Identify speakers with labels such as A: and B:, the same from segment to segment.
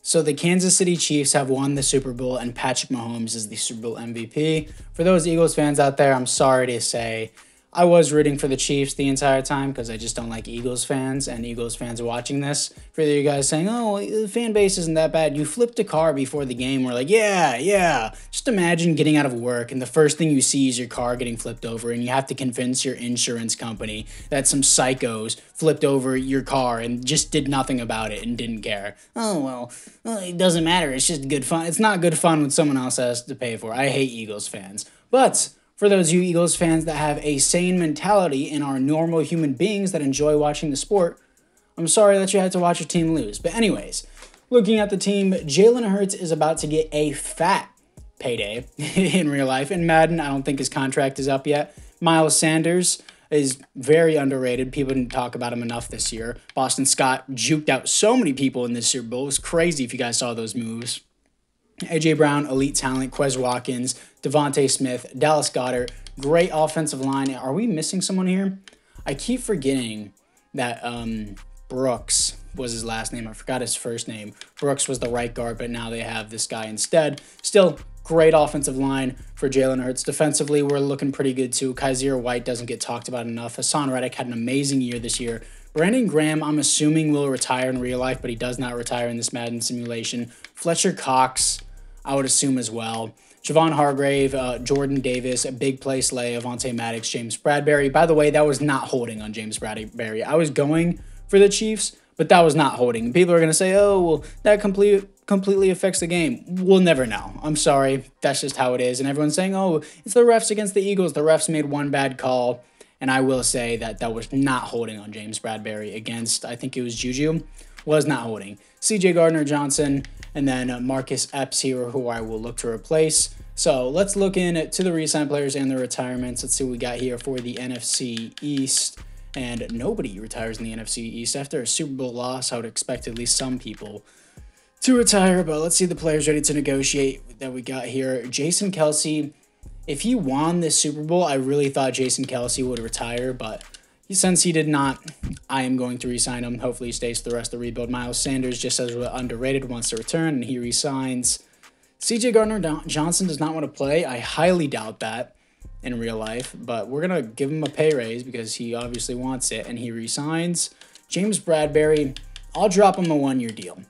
A: So the Kansas City Chiefs have won the Super Bowl, and Patrick Mahomes is the Super Bowl MVP. For those Eagles fans out there, I'm sorry to say I was rooting for the Chiefs the entire time because I just don't like Eagles fans, and Eagles fans are watching this. For you guys saying, oh, the fan base isn't that bad. You flipped a car before the game. We're like, yeah. Just imagine getting out of work, and the first thing you see is your car getting flipped over, and you have to convince your insurance company that some psychos flipped over your car and just did nothing about it and didn't care. Oh, well, it doesn't matter. It's just good fun. It's not good fun when someone else has to pay for it. I hate Eagles fans. But for those of you Eagles fans that have a sane mentality and are normal human beings that enjoy watching the sport, I'm sorry that you had to watch your team lose. But anyways, looking at the team, Jalen Hurts is about to get a fat payday in real life. In Madden, I don't think his contract is up yet. Miles Sanders is very underrated. People didn't talk about him enough this year. Boston Scott juked out so many people in this Super Bowl. It was crazy if you guys saw those moves. A.J. Brown, elite talent. Quez Watkins, Devontae Smith, Dallas Goedert, great offensive line. Are we missing someone here? I keep forgetting that Brooks was his last name. I forgot his first name. Brooks was the right guard, but now they have this guy instead. Still, great offensive line for Jalen Hurts. Defensively, we're looking pretty good too. Kaiser White doesn't get talked about enough. Hassan Reddick had an amazing year this year. Brandon Graham, I'm assuming, will retire in real life, but he does not retire in this Madden simulation. Fletcher Cox, I would assume as well. Javon Hargrave, Jordan Davis, a big play slay, Avonte Maddox, James Bradbury. By the way, that was not holding on James Bradbury. I was going for the Chiefs, but that was not holding. People are going to say, oh, well, that completely affects the game. We'll never know. I'm sorry. That's just how it is. And everyone's saying, oh, it's the refs against the Eagles. The refs made one bad call. And I will say that that was not holding on James Bradbury against, I think it was Juju, was not holding. C.J. Gardner-Johnson, and then Marcus Epps here, who I will look to replace. So let's look into the re-signed players and their retirements. Let's see what we got here for the NFC East. And nobody retires in the NFC East. After a Super Bowl loss, I would expect at least some people to retire. But let's see the players ready to negotiate that we got here. Jason Kelce. If he won this Super Bowl, I really thought Jason Kelce would retire, but since he did not, I am going to re-sign him. Hopefully he stays for the rest of the rebuild. Miles Sanders, just as underrated, wants to return, and he re-signs. C.J. Gardner-Johnson does not want to play. I highly doubt that in real life, but we're going to give him a pay raise because he obviously wants it, and he re-signs. James Bradbury, I'll drop him a one-year deal.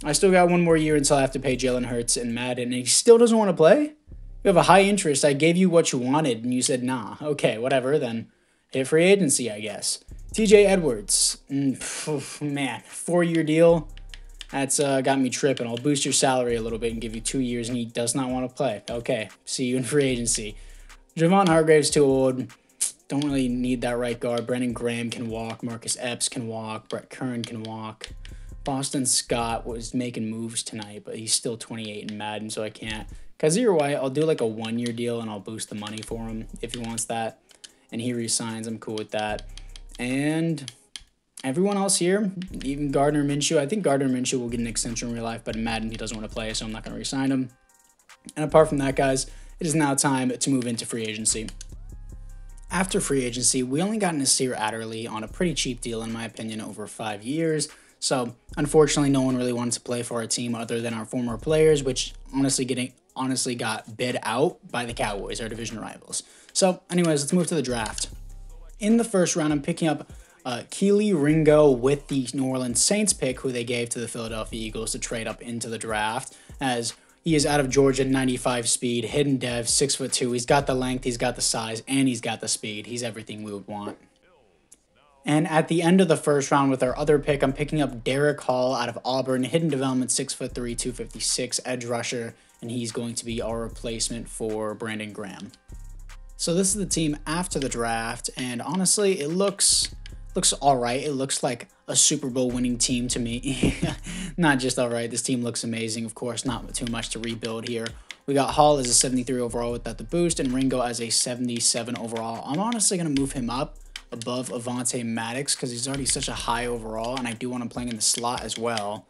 A: I still got one more year until I have to pay Jalen Hurts and Madden, and he still doesn't want to play? You have a high interest. I gave you what you wanted, and you said, nah. Okay, whatever, then hit free agency, I guess. TJ Edwards. Man, 4-year deal. That's got me tripping. I'll boost your salary a little bit and give you 2 years, and he does not want to play. Okay, see you in free agency. Javon Hargrave's too old. Don't really need that right guard. Brandon Graham can walk. Marcus Epps can walk. Brett Kern can walk. Boston Scott was making moves tonight, but he's still 28 in Madden, so I can't. Kaiser White, I'll do like a one-year deal, and I'll boost the money for him if he wants that. And he resigns. I'm cool with that. And everyone else here, even Gardner Minshew. I think Gardner Minshew will get an extension in real life, but in Madden, he doesn't want to play, so I'm not going to resign him. And apart from that, guys, it is now time to move into free agency. After free agency, we only got Nasir Adderley on a pretty cheap deal, in my opinion, over 5 years. So, unfortunately, no one really wanted to play for our team other than our former players, which honestly got bid out by the Cowboys, our division rivals. So, anyways, let's move to the draft. In the first round, I'm picking up KeLee Ringo with the New Orleans Saints pick, who they gave to the Philadelphia Eagles to trade up into the draft, as he is out of Georgia, 95 speed, hidden dev, 6'2". He's got the length, he's got the size, and he's got the speed. He's everything we would want. And at the end of the first round with our other pick, I'm picking up Derek Hall out of Auburn, hidden development, 6'3", 256, edge rusher, and he's going to be our replacement for Brandon Graham. So this is the team after the draft, and honestly, it looks all right. It looks like a Super Bowl winning team to me. Not just all right. This team looks amazing. Of course, not too much to rebuild here. We got Hall as a 73 overall without the boost, and Ringo as a 77 overall. I'm honestly going to move him up above Avonte Maddox because he's already such a high overall, and I do want him playing in the slot as well.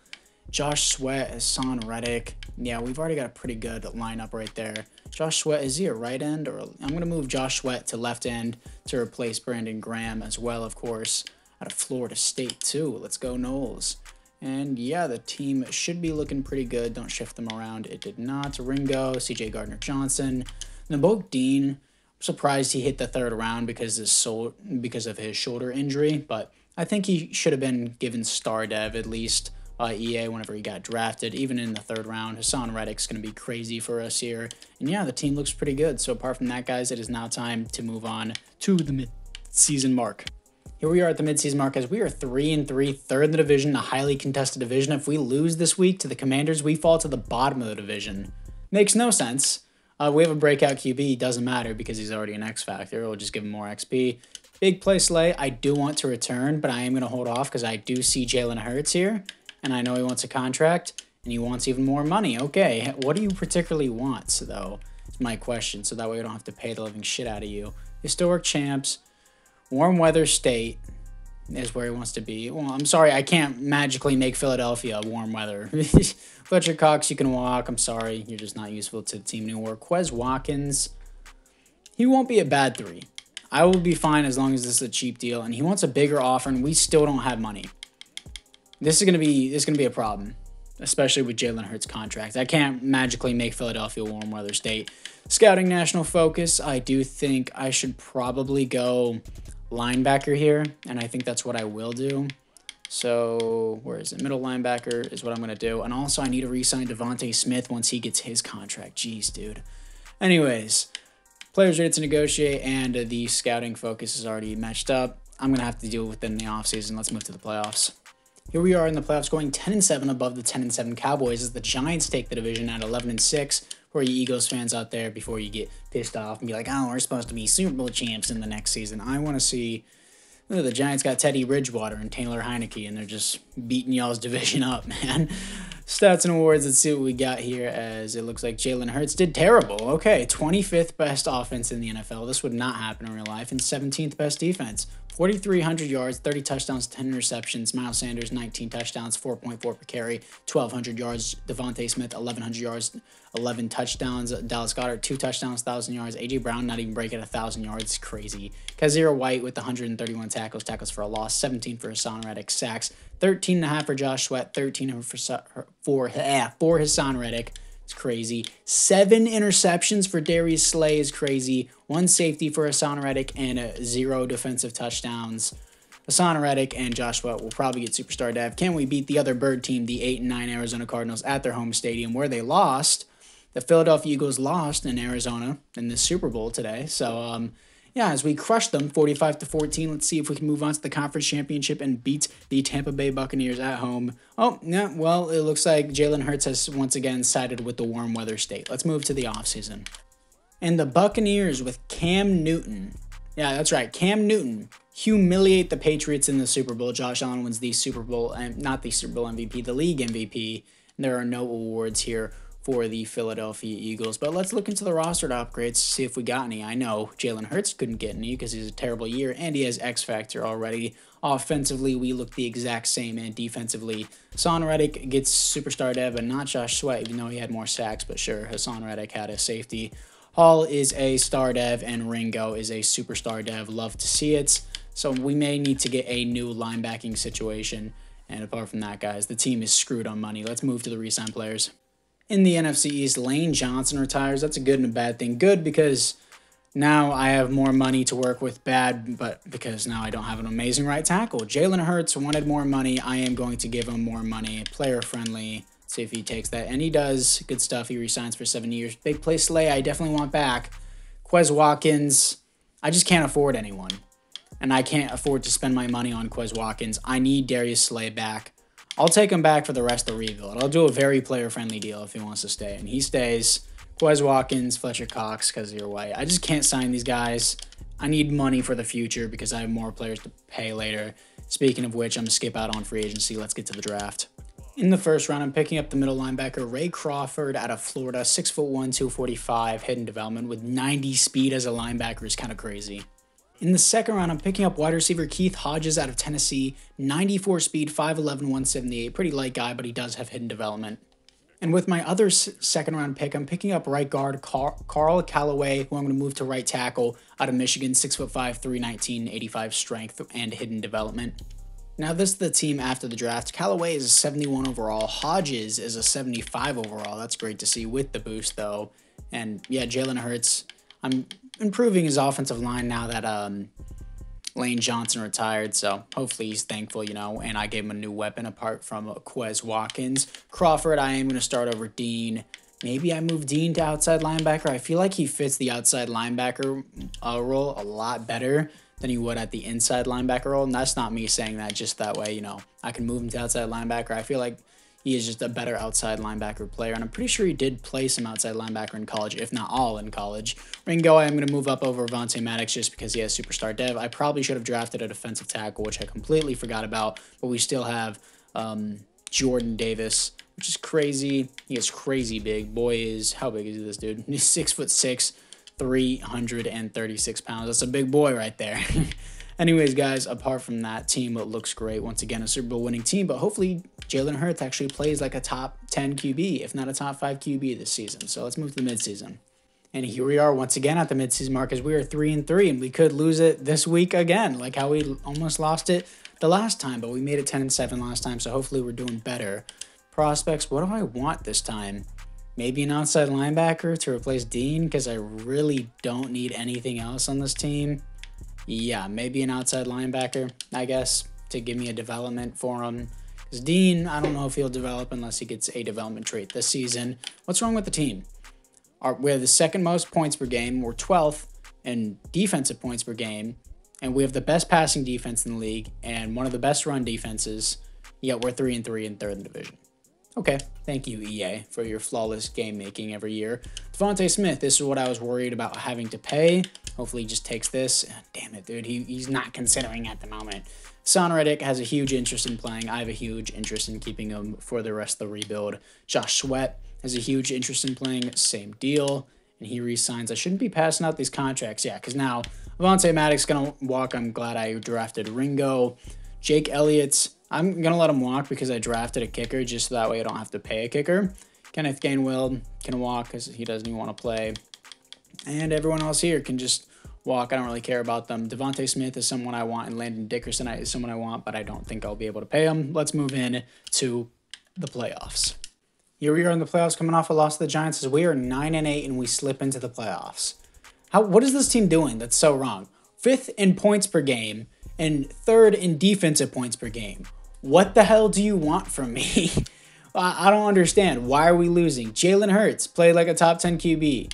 A: Josh Sweat, Hassan Reddick. Yeah, we've already got a pretty good lineup right there. Josh Sweat, is he a right end? Or I'm going to move Josh Sweat to left end to replace Brandon Graham as well, of course, out of Florida State too. Let's go Noles. And yeah, the team should be looking pretty good. Don't shift them around. It did not. Ringo, CJ Gardner-Johnson, Naboke Dean. I'm surprised he hit the third round because of his shoulder injury, but I think he should have been given star dev at least by EA whenever he got drafted, even in the third round. Hassan Reddick's going to be crazy for us here. And yeah, the team looks pretty good. So apart from that, guys, it is now time to move on to the mid-season mark. Here we are at the midseason mark as we are 3-3, third in the division, a highly contested division. If we lose this week to the Commanders, we fall to the bottom of the division. Makes no sense. We have a breakout QB. Doesn't matter because he's already an X Factor. We'll just give him more XP. Big play Slay. I do want to return, but I am going to hold off because I do see Jalen Hurts here, and I know he wants a contract, and he wants even more money. Okay, what do you particularly want, though? Is my question, so that way we don't have to pay the living shit out of you. Historic champs. Warm weather state is where he wants to be. Well, I'm sorry, I can't magically make Philadelphia warm weather. Fletcher Cox, you can walk. I'm sorry, you're just not useful to Team New York. Quez Watkins, he won't be a bad 3. I will be fine as long as this is a cheap deal. And he wants a bigger offer, and we still don't have money. This is gonna be a problem, especially with Jalen Hurts' contract. I can't magically make Philadelphia warm weather state. Scouting national focus, I do think I should probably go linebacker here, and I think that's what I will do. So where is it? Middle linebacker is what I'm going to do. And also I need to re-sign Devontae Smith once he gets his contract. Jeez, dude. Anyways, players ready to negotiate, and the scouting focus is already matched up. I'm going to have to deal with it in the offseason. Let's move to the playoffs. Here we are in the playoffs going 10-7 above the 10-7 Cowboys as the Giants take the division at 11-6. For you Eagles fans out there, before you get pissed off and be like, oh, we're supposed to be Super Bowl champs in the next season. I want to see, look, the Giants got Teddy Bridgewater and Taylor Heineke, and they're just beating y'all's division up, man. Stats and awards, let's see what we got here, as it looks like Jalen Hurts did terrible. Okay, 25th best offense in the NFL. This would not happen in real life. And 17th best defense. 4,300 yards, 30 touchdowns, 10 interceptions. Miles Sanders, 19 touchdowns, 4.4 per carry, 1,200 yards. Devontae Smith, 1,100 yards, 11 touchdowns. Dallas Goedert, 2 touchdowns, 1,000 yards. A.J. Brown not even breaking 1,000 yards. Crazy. Kazir White with 131 tackles for a loss, 17 for Hassan Reddick. Sacks, 13.5 for Josh Sweat, 13 for Hassan Reddick. It's crazy. 7 interceptions for Darius Slay is crazy. 1 safety for Hassan Reddick, and 0 defensive touchdowns. Hassan Reddick and Josh Sweat will probably get superstar dev. Can we beat the other bird team, the 8-9 Arizona Cardinals, at their home stadium where they lost? The Philadelphia Eagles lost in Arizona in the Super Bowl today. So, yeah, as we crush them 45-14, let's see if we can move on to the conference championship and beat the Tampa Bay Buccaneers at home. Oh, yeah, well, it looks like Jalen Hurts has once again sided with the warm weather state. Let's move to the offseason. And the Buccaneers with Cam Newton. Yeah, that's right, Cam Newton humiliate the Patriots in the Super Bowl. Josh Allen wins the Super Bowl, and not the Super Bowl MVP, the league MVP. And there are no awards here for the Philadelphia Eagles. But let's look into the roster upgrades to see if we got any. I know Jalen Hurts couldn't get any because he's a terrible year, and he has X Factor already. Offensively, we look the exact same, and defensively, Hassan Reddick gets superstar dev, and not Josh Sweat, even though he had more sacks. But sure, Hassan Reddick had a safety. Hall is a star dev, and Ringo is a superstar dev. Love to see it. So we may need to get a new linebacking situation. And apart from that, guys, the team is screwed on money. Let's move to the re-sign players. In the NFC East, Lane Johnson retires. That's a good and a bad thing. Good because now I have more money to work with. Bad, but because now I don't have an amazing right tackle. Jalen Hurts wanted more money. I am going to give him more money. Player friendly. Let's see if he takes that. And he does. Good stuff. He resigns for 7 years. Big play Slay, I definitely want back. Quez Watkins, I just can't afford anyone. And I can't afford to spend my money on Quez Watkins. I need Darius Slay back. I'll take him back for the rest of the rebuild. I'll do a very player-friendly deal if he wants to stay. And he stays. Quez Watkins, Fletcher Cox, because you're white. I just can't sign these guys. I need money for the future because I have more players to pay later. Speaking of which, I'm going to skip out on free agency. Let's get to the draft. In the first round, I'm picking up the middle linebacker, Ray Crawford out of Florida. 6'1", 245, hidden development with 90 speed as a linebacker is kind of crazy. In the second round, I'm picking up wide receiver Keith Hodges out of Tennessee, 94 speed, 5'11", 178. Pretty light guy, but he does have hidden development. And with my other second round pick, I'm picking up right guard Carl Callaway, who I'm going to move to right tackle out of Michigan, 6'5", 319, 85 strength and hidden development. Now, this is the team after the draft. Callaway is a 71 overall. Hodges is a 75 overall. That's great to see with the boost, though. And yeah, Jalen Hurts, I'm improving his offensive line now that Lane Johnson retired, so hopefully he's thankful, and I gave him a new weapon apart from Quez Watkins. Crawford, I am going to start over Dean. Maybe I move Dean to outside linebacker. I feel like he fits the outside linebacker role a lot better than he would at the inside linebacker role, and that's not me saying that just that way, I can move him to outside linebacker. I feel like he is just a better outside linebacker player, and I'm pretty sure he did play some outside linebacker in college, if not all in college. Ringo, I'm going to move up over Avonte Maddox just because he has superstar dev. I probably should have drafted a defensive tackle, which I completely forgot about, but we still have Jordan Davis, which is crazy. He is crazy big. Boy is, how big is this dude? He's 6'6", 336 pounds. That's a big boy right there. Anyways, guys, apart from that, team looks great. Once again, a Super Bowl winning team, but hopefully Jalen Hurts actually plays like a top 10 QB, if not a top 5 QB this season. So let's move to the midseason. And here we are once again at the midseason mark as we are 3-3, and we could lose it this week again, like how we almost lost it the last time, but we made it 10-7 last time, so hopefully we're doing better. Prospects, what do I want this time? Maybe an outside linebacker to replace Dean, because I really don't need anything else on this team. Yeah, maybe an outside linebacker, I guess, to give me a development for him. Because Dean, I don't know if he'll develop unless he gets a development trait this season. What's wrong with the team? We have the second most points per game. We're 12th in defensive points per game. And we have the best passing defense in the league and one of the best run defenses. Yet we're 3-3 in third in the division. Okay, thank you, EA, for your flawless game making every year. Devontae Smith, this is what I was worried about having to pay. Hopefully he just takes this. Damn it, dude. He's not considering at the moment. Son Reddick has a huge interest in playing. I have a huge interest in keeping him for the rest of the rebuild. Josh Sweat has a huge interest in playing. Same deal. And he re-signs. I shouldn't be passing out these contracts. Yeah, because now Avonte Maddox going to walk. I'm glad I drafted Ringo. Jake Elliott's, I'm going to let him walk because I drafted a kicker just so that way I don't have to pay a kicker. Kenneth Gainwell can walk because he doesn't even want to play. And everyone else here can just walk. I don't really care about them. Devontae Smith is someone I want, and Landon Dickerson is someone I want, but I don't think I'll be able to pay him. Let's move in to the playoffs. Here we are in the playoffs coming off a loss to the Giants as we are 9-8 and we slip into the playoffs. What is this team doing that's so wrong? 5th in points per game and 3rd in defensive points per game. What the hell do you want from me? I don't understand. Why are we losing? Jalen Hurts played like a top 10 QB.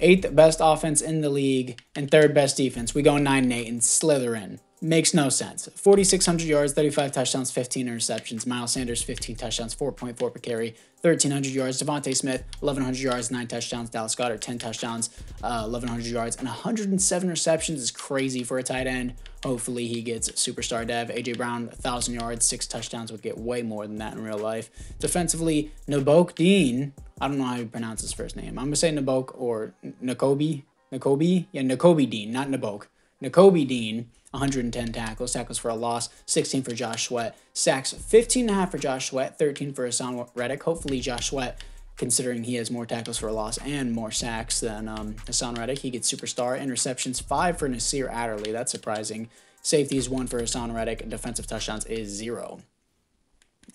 A: 8th best offense in the league and 3rd best defense. We go 9-8 and slither in. Makes no sense. 4,600 yards, 35 touchdowns, 15 interceptions. Miles Sanders, 15 touchdowns, 4.4 per carry, 1,300 yards. Devontae Smith, 1,100 yards, 9 touchdowns. Dallas Goedert, 10 touchdowns, 1,100 yards, and 107 receptions is crazy for a tight end. Hopefully he gets superstar dev. A.J. Brown, 1,000 yards, 6 touchdowns, would get way more than that in real life. Defensively, Naboke Dean, I don't know how you pronounce his first name. I'm going to say Naboke or Nakobe. Nakobe? Yeah, Nakobe Dean, not Naboke. Nakobe Dean, 110 tackles for a loss, 16 for Josh Sweat, sacks 15.5 for Josh Sweat, 13 for Hassan Reddick. Hopefully Josh Sweat, considering he has more tackles for a loss and more sacks than Hassan Reddick, he gets superstar. Interceptions 5 for Nasir Adderley. That's surprising. Safeties 1 for Hassan Reddick, and defensive touchdowns is 0.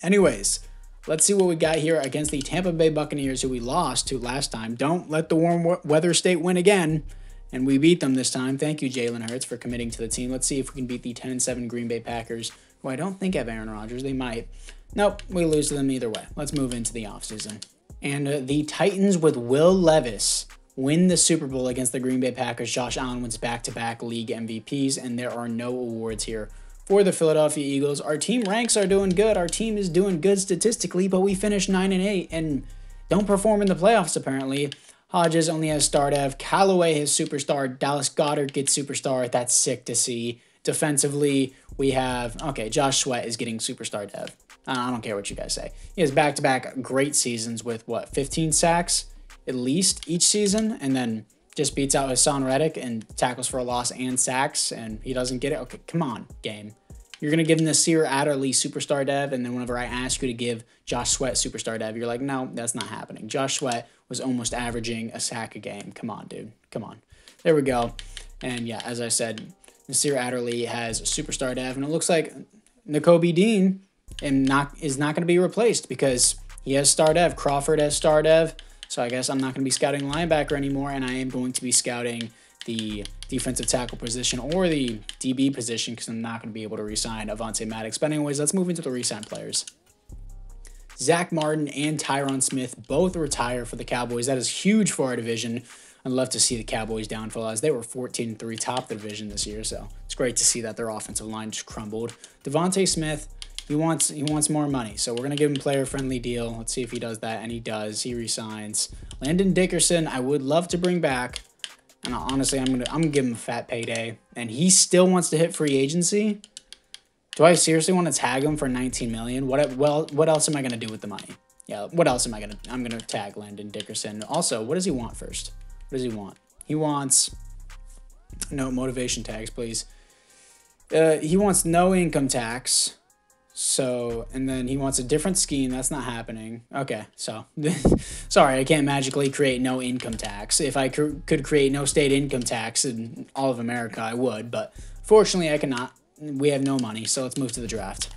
A: Anyways, let's see what we got here against the Tampa Bay Buccaneers, who we lost to last time. Don't let the warm weather state win again. And we beat them this time. Thank you, Jalen Hurts, for committing to the team. Let's see if we can beat the 10-7 Green Bay Packers, who I don't think have Aaron Rodgers. They might. Nope, we lose to them either way. Let's move into the offseason. And the Titans with Will Levis win the Super Bowl against the Green Bay Packers. Josh Allen wins back-to-back league MVPs, and there are no awards here for the Philadelphia Eagles. Our team ranks are doing good. Our team is doing good statistically, but we finished 9-8 and don't perform in the playoffs, apparently. Hodges only has star dev. Callaway has superstar. Dallas Goedert gets superstar. That's sick to see. Defensively, we have, okay, Josh Sweat is getting superstar dev. I don't care what you guys say. He has back-to-back great seasons with, 15 sacks at least each season, and then just beats out Hassan Reddick and tackles for a loss and sacks, and he doesn't get it. Okay, come on, game. You're going to give Nasir Adderley superstar dev, and then whenever I ask you to give Josh Sweat superstar dev, you're like, no, that's not happening. Josh Sweat was almost averaging a sack a game. Come on, dude. Come on. There we go. And yeah, as I said, Nasir Adderley has superstar dev, and it looks like Nakobe Dean is not going to be replaced because he has star dev. Crawford has star dev. So I guess I'm not going to be scouting linebacker anymore, and I am going to be scouting the defensive tackle position or the DB position because I'm not going to be able to re-sign Avonte Maddox. But anyways, let's move into the re-sign players. Zach Martin and Tyron Smith both retire for the Cowboys. That is huge for our division. I'd love to see the Cowboys downfall as they were 14-3 top the division this year. So it's great to see that their offensive line just crumbled. Devontae Smith, he wants more money. So we're going to give him a player-friendly deal. Let's see if he does that, and he does. He resigns. Landon Dickerson, I would love to bring back. And honestly, I'm gonna give him a fat payday. And he still wants to hit free agency. Do I seriously want to tag him for $19 million? What else am I gonna do with the money? Yeah, what else am I gonna? I'm gonna tag Landon Dickerson. Also, what does he want first? What does he want? He wants no motivation tags, please. He wants no income tax. So, and then he wants a different scheme. That's not happening. Okay, so, sorry, I can't magically create no income tax. If I could create no state income tax in all of America, I would. But fortunately, I cannot. We have no money, so let's move to the draft.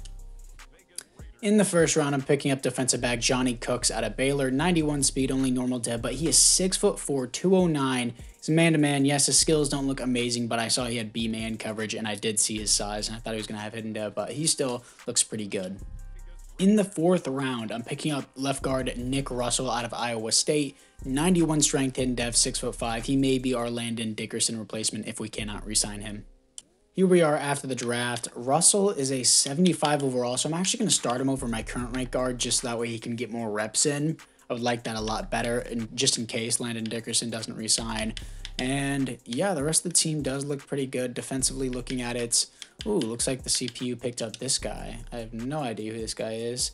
A: In the first round, I'm picking up defensive back Johnny Cooks out of Baylor. 91 speed, only normal dev, but he is 6'4", 209. He's man-to-man. Yes, his skills don't look amazing, but I saw he had B-man coverage, and I did see his size, and I thought he was going to have hidden dev, but he still looks pretty good. In the fourth round, I'm picking up left guard Nick Russell out of Iowa State. 91 strength, hidden dev, 6'5". He may be our Landon Dickerson replacement if we cannot re-sign him. Here we are after the draft. Russell is a 75 overall, so I'm actually going to start him over my current right guard just so that way he can get more reps in. I would like that a lot better, and just in case Landon Dickerson doesn't re-sign. And yeah, the rest of the team does look pretty good defensively looking at it. Ooh, looks like the CPU picked up this guy. I have no idea who this guy is.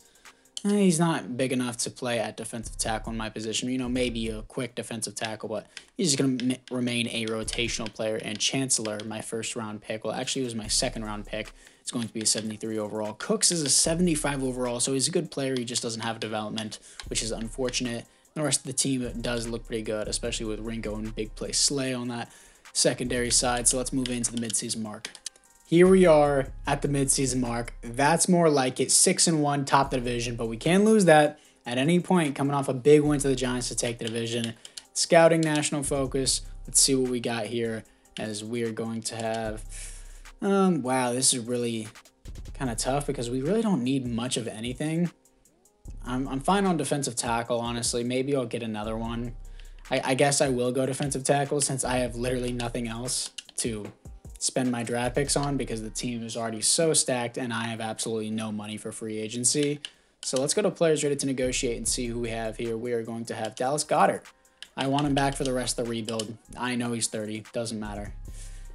A: He's not big enough to play at defensive tackle in my position. You know, maybe a quick defensive tackle, but he's just going to remain a rotational player. And Chancellor, my first round pick, well, actually it was my second round pick. It's going to be a 73 overall. Cooks is a 75 overall, so he's a good player. He just doesn't have development, which is unfortunate. The rest of the team does look pretty good, especially with Ringo and big play Slay on that secondary side. So let's move into the midseason mark. Here we are at the midseason mark. That's more like it. 6-1, top the division, but we can't lose that at any point. Coming off a big win to the Giants to take the division. Scouting national focus. Let's see what we got here as we're going to have. Wow, this is really kind of tough because we really don't need much of anything. I'm fine on defensive tackle, honestly. Maybe I'll get another one. I guess I will go defensive tackle since I have literally nothing else to spend my draft picks on because the team is already so stacked and I have absolutely no money for free agency. So let's go to players ready to negotiate and see who we have here. We are going to have Dallas Goedert. I want him back for the rest of the rebuild. I know he's 30. Doesn't matter.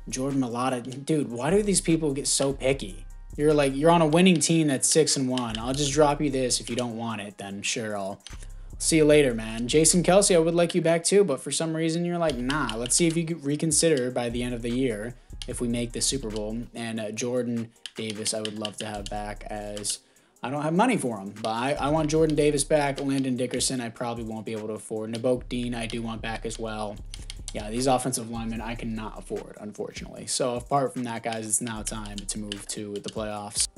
A: Jordan Mailata. Dude, why do these people get so picky? You're on a winning team that's 6-1. I'll just drop you this. If you don't want it, then sure, I'll see you later, man. Jason Kelsey, I would like you back too, but for some reason you're like, nah. Let's see if you could reconsider by the end of the year if we make the Super Bowl. And Jordan Davis, I would love to have back as I don't have money for him. But I want Jordan Davis back. Landon Dickerson, I probably won't be able to afford. Naboke Dean, I do want back as well. Yeah, these offensive linemen I cannot afford, unfortunately. So apart from that, guys, it's now time to move to the playoffs.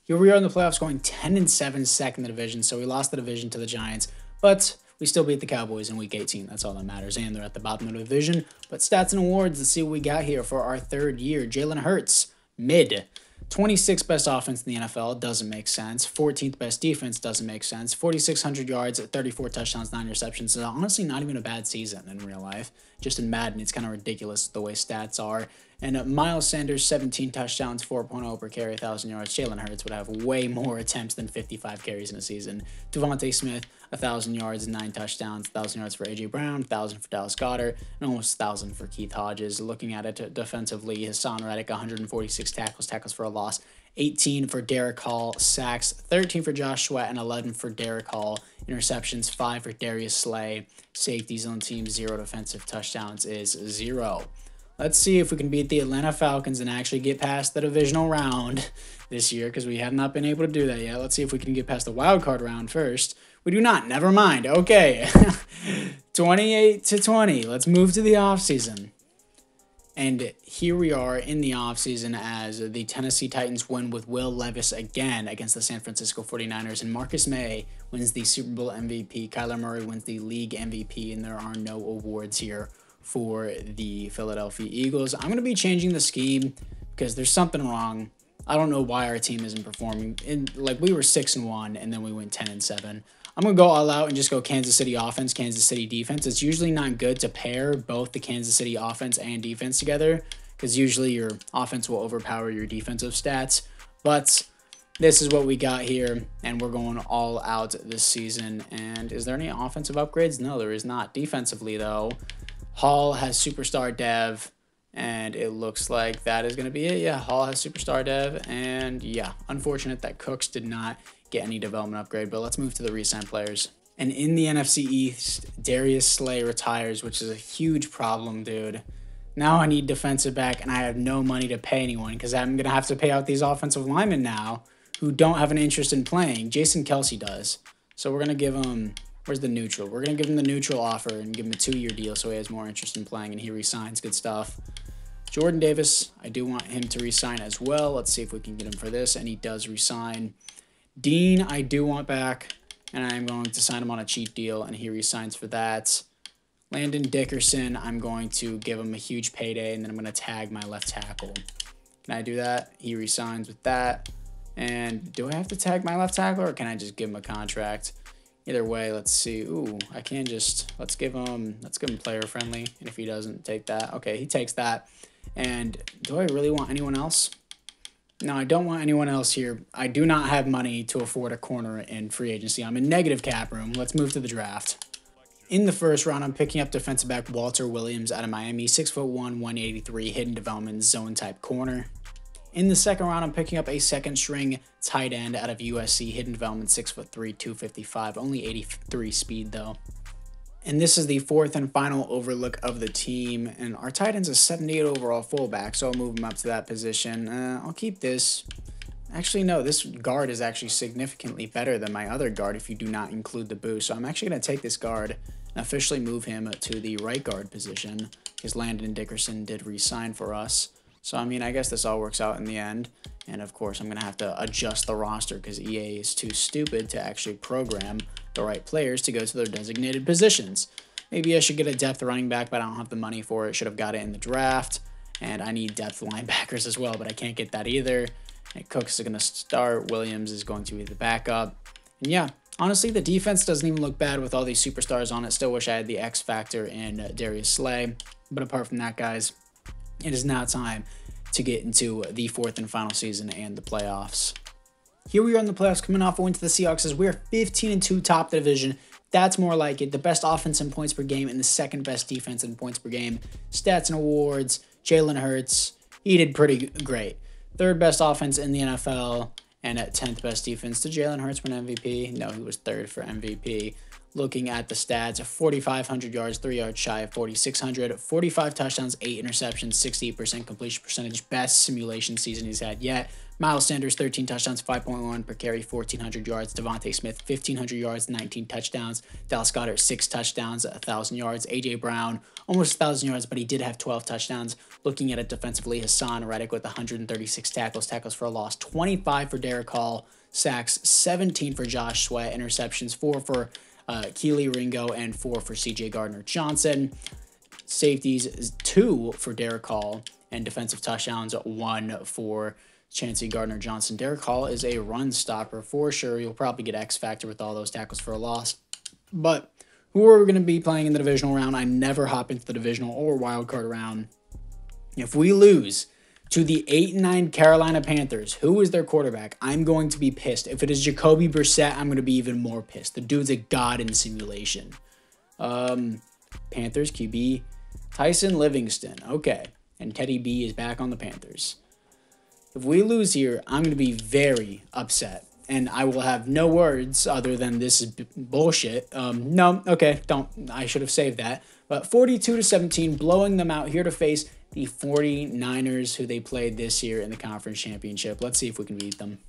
A: Here we are in the playoffs going 10-7, second in the division. So we lost the division to the Giants, but we still beat the Cowboys in Week 18. That's all that matters. And they're at the bottom of the division. But stats and awards, let's see what we got here for our third year. Jalen Hurts, mid. 26th best offense in the NFL, doesn't make sense. 14th best defense, doesn't make sense. 4,600 yards, 34 touchdowns, 9 interceptions. So honestly, not even a bad season in real life. Just in Madden, it's kind of ridiculous the way stats are. And Miles Sanders, 17 touchdowns, 4.0 per carry, 1,000 yards. Jalen Hurts would have way more attempts than 55 carries in a season. Devontae Smith, 1,000 yards, 9 touchdowns, 1,000 yards for A.J. Brown, 1,000 for Dallas Goedert, and almost 1,000 for Keith Hodges. Looking at it defensively, Hassan Reddick, 146 tackles for a loss, 18 for Derek Hall, sacks, 13 for Josh Sweat, and 11 for Derek Hall. Interceptions, 5 for Darius Slay. Safeties on team, 0 defensive touchdowns is 0. Let's see if we can beat the Atlanta Falcons and actually get past the divisional round this year because we have not been able to do that yet. Let's see if we can get past the wild card round first. We do not. Never mind. Okay. 28-20. Let's move to the offseason. And here we are in the offseason as the Tennessee Titans win with Will Levis again against the San Francisco 49ers. And Marcus May wins the Super Bowl MVP. Kyler Murray wins the league MVP. And there are no awards here for the Philadelphia Eagles. I'm going to be changing the scheme because there's something wrong. I don't know why our team isn't performing. Like, we were 6-1 and then we went 10-7. I'm going to go all out and just go Kansas City offense, Kansas City defense. It's usually not good to pair both the Kansas City offense and defense together because usually your offense will overpower your defensive stats. But this is what we got here, and we're going all out this season. And is there any offensive upgrades? No, there is not. Defensively, though, Hall has superstar dev, and it looks like that is going to be it. Yeah, Hall has superstar dev, and yeah, unfortunate that Cooks did not get any development upgrade, but let's move to the re-sign players. And in the NFC East, Darius Slay retires, which is a huge problem, dude. Now I need defensive back, and I have no money to pay anyone because I'm going to have to pay out these offensive linemen now who don't have an interest in playing. Jason Kelsey does. So we're going to give him, where's the neutral? We're going to give him the neutral offer and give him a 2-year deal so he has more interest in playing, and he resigns. Good stuff. Jordan Davis, I do want him to resign as well. Let's see if we can get him for this, and he does resign. Dean, I do want back, and I'm going to sign him on a cheap deal, and he resigns for that. Landon Dickerson, I'm going to give him a huge payday, and then I'm going to tag my left tackle. Can I do that? He resigns with that. And do I have to tag my left tackle, or can I just give him a contract? Either way, let's see. Ooh, I can just, let's give him player friendly, and if he doesn't take that, okay, he takes that. And do I really want anyone else? No, I don't want anyone else here. I do not have money to afford a corner in free agency. I'm in negative cap room. Let's move to the draft. In the first round, I'm picking up defensive back Walter Williams out of Miami, 6'1", 183, hidden development zone type corner. In the second round, I'm picking up a second string tight end out of USC, hidden development 6'3", 255, only 83 speed though. And this is the fourth and final overlook of the team. And our tight end's a 78 overall fullback, so I'll move him up to that position. I'll keep this. Actually, no, this guard is actually significantly better than my other guard if you do not include the boost. So I'm actually going to take this guard and officially move him to the right guard position because Landon Dickerson did re-sign for us. So, I mean, I guess this all works out in the end. And, of course, I'm going to have to adjust the roster because EA is too stupid to actually program the right players to go to their designated positions. Maybe I should get a depth running back, but I don't have the money for it. Should have got it in the draft. And I need depth linebackers as well, but I can't get that either. And Cooks is going to start. Williams is going to be the backup. And, yeah, honestly, the defense doesn't even look bad with all these superstars on it. Still wish I had the X factor in Darius Slay. But apart from that, guys, it is now time to get into the fourth and final season and the playoffs. Here we are in the playoffs coming off a win to the Seahawks as we are 15-2 top the division. That's more like it. The best offense in points per game and the second best defense in points per game. Stats and awards, Jalen Hurts, he did pretty great. Third best offense in the NFL and at 10th best defense. Did Jalen Hurts win MVP? No, he was third for MVP. Looking at the stats, 4,500 yards, 3 yards shy of 4,600, 45 touchdowns, 8 interceptions, 68% completion percentage, best simulation season he's had yet. Miles Sanders, 13 touchdowns, 5.1 per carry, 1,400 yards. Devontae Smith, 1,500 yards, 19 touchdowns. Dallas Goedert, 6 touchdowns, 1,000 yards. A.J. Brown, almost 1,000 yards, but he did have 12 touchdowns. Looking at it defensively, Hassan Reddick with 136 tackles for a loss, 25 for Derek Hall, sacks, 17 for Josh Sweat, interceptions, 4 for KeLee Ringo, and 4 for C.J. Gardner-Johnson. Safeties, 2 for Derek Hall, and defensive touchdowns, 1 for Chancey Gardner-Johnson. Derek Hall is a run stopper for sure. You'll probably get X Factor with all those tackles for a loss. But who are we going to be playing in the divisional round? I never hop into the divisional or wild card round. If we lose to the 8-9 Carolina Panthers, who is their quarterback, I'm going to be pissed. If it is Jacoby Brissett, I'm going to be even more pissed. The dude's a god in simulation. Panthers QB, Tyson Livingston. Okay. And Teddy B is back on the Panthers. If we lose here, I'm going to be very upset. And I will have no words other than this is bullshit. No, okay, don't. I should have saved that. But 42-17, blowing them out here to face the 49ers, who they played this year in the conference championship. Let's see if we can beat them.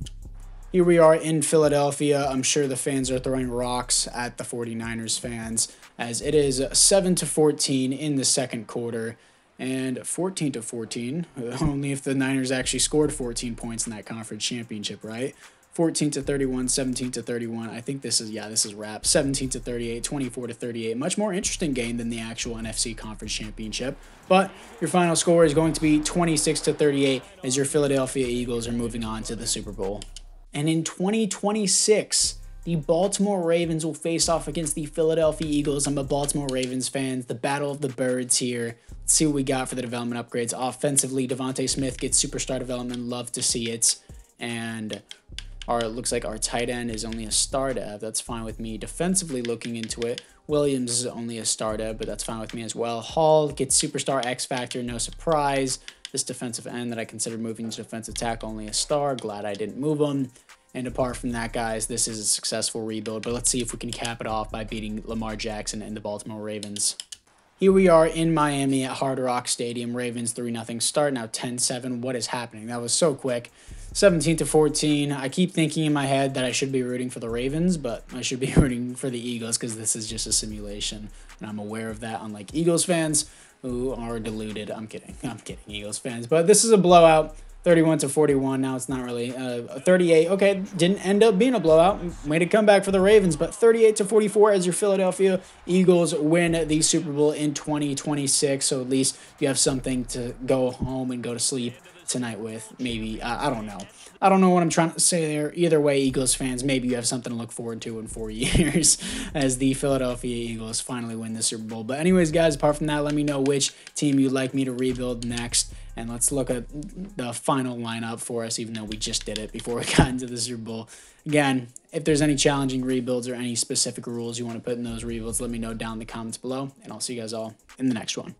A: Here we are in Philadelphia. I'm sure the fans are throwing rocks at the 49ers fans as it is 7-14 in the second quarter. and 14-14. Only if the Niners actually scored 14 points in that conference championship, right? 14-31, 17-31. I think this is wrap. 17-38, 24-38. Much more interesting game than the actual NFC Conference Championship. But your final score is going to be 26-38 as your Philadelphia Eagles are moving on to the Super Bowl. And in 2026, the Baltimore Ravens will face off against the Philadelphia Eagles. I'm a Baltimore Ravens fan. The Battle of the Birds here. Let's see what we got for the development upgrades. Offensively, Devontae Smith gets superstar development. Love to see it. And it looks like our tight end is only a star dev. That's fine with me. Defensively, looking into it, Williams is only a star dev, but that's fine with me as well. Hall gets superstar X Factor, no surprise. This defensive end that I considered moving to defensive tackle, only a star. Glad I didn't move him. And apart from that, guys, this is a successful rebuild. But let's see if we can cap it off by beating Lamar Jackson and the Baltimore Ravens. Here we are in Miami at Hard Rock Stadium. Ravens 3-0 start. Now 10-7. What is happening? That was so quick. 17-14. I keep thinking in my head that I should be rooting for the Ravens, but I should be rooting for the Eagles because this is just a simulation. And I'm aware of that, unlike Eagles fans who are deluded. I'm kidding, Eagles fans. But this is a blowout. 31-41. Now it's not really 38. Okay, didn't end up being a blowout. Made a comeback for the Ravens, but 38-44 as your Philadelphia Eagles win the Super Bowl in 2026. So at least you have something to go home and go to sleep tonight with. Maybe I don't know. I don't know what I'm trying to say there. Either way, Eagles fans, maybe you have something to look forward to in 4 years as the Philadelphia Eagles finally win the Super Bowl. But anyways, guys, apart from that, let me know which team you'd like me to rebuild next. And let's look at the final lineup for us, even though we just did it before we got into the Super Bowl. Again, if there's any challenging rebuilds or any specific rules you want to put in those rebuilds, let me know down in the comments below. And I'll see you guys all in the next one.